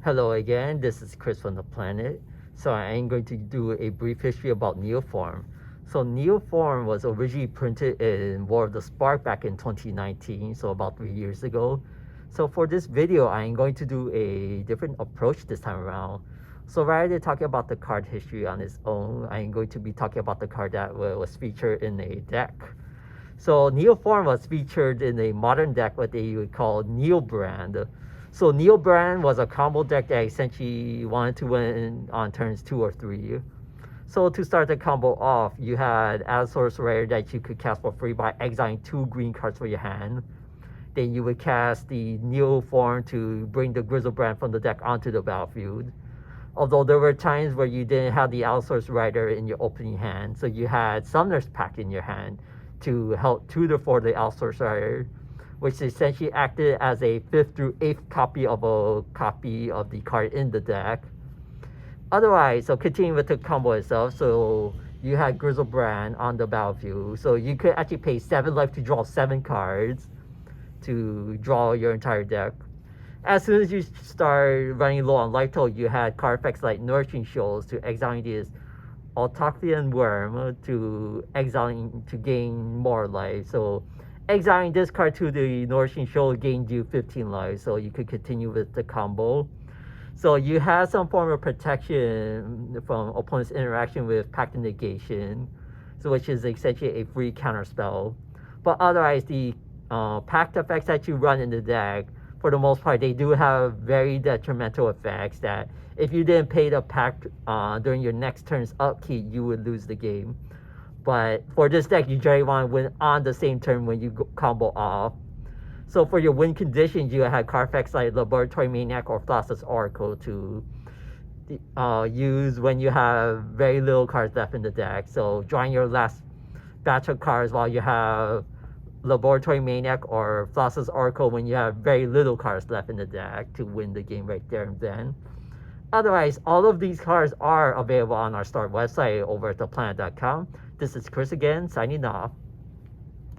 Hello again, this is Chris from the Planet. So I am going to do a brief history about Neoform. So Neoform was originally printed in War of the Spark back in 2019, so about 3 years ago. So for this video, I am going to do a different approach this time around. So rather than talking about the card history on its own, I am going to be talking about the card that was featured in a deck. So Neoform was featured in a modern deck, what they would call Neobrand. So Neobrand was a combo deck that essentially wanted to win on turns 2 or 3. So to start the combo off, you had Allosaurus Rare that you could cast for free by exiling 2 green cards from your hand. Then you would cast the Neoform to bring the Grizzlebrand from the deck onto the battlefield. Although there were times where you didn't have the Allosaurus Rider in your opening hand, so you had Summoner's Pact in your hand to help tutor for the Allosaurus Rider, which essentially acted as a 5th through 8th copy of the card in the deck. Otherwise, so continuing with the combo itself, so you had Grizzlebrand on the battlefield, so you could actually pay 7 life to draw 7 cards to draw your entire deck. As soon as you start running low on life total, you had card effects like Nourishing Shoals to exiling this Autochthian Worm to exiling to gain more life. So exiling this card to the Nourishing Shoal gained you 15 life, so you could continue with the combo. So you have some form of protection from opponent's interaction with Pact of Negation, so which is essentially a free counter spell. But otherwise, the Pact effects that you run in the deck, for the most part, they do have very detrimental effects that if you didn't pay the Pact during your next turn's upkeep, you would lose the game. But for this deck, you generally want to win on the same turn when you combo off. So for your win conditions, you have card effects like Laboratory Maniac or Thassa's Oracle to use when you have very little cards left in the deck. So drawing your last batch of cards while you have Laboratory Maniac or Thassa's Oracle when you have very little cards left in the deck to win the game right there and then. Otherwise, all of these cards are available on our store website over at theplanet.com. This is Chris again, signing off.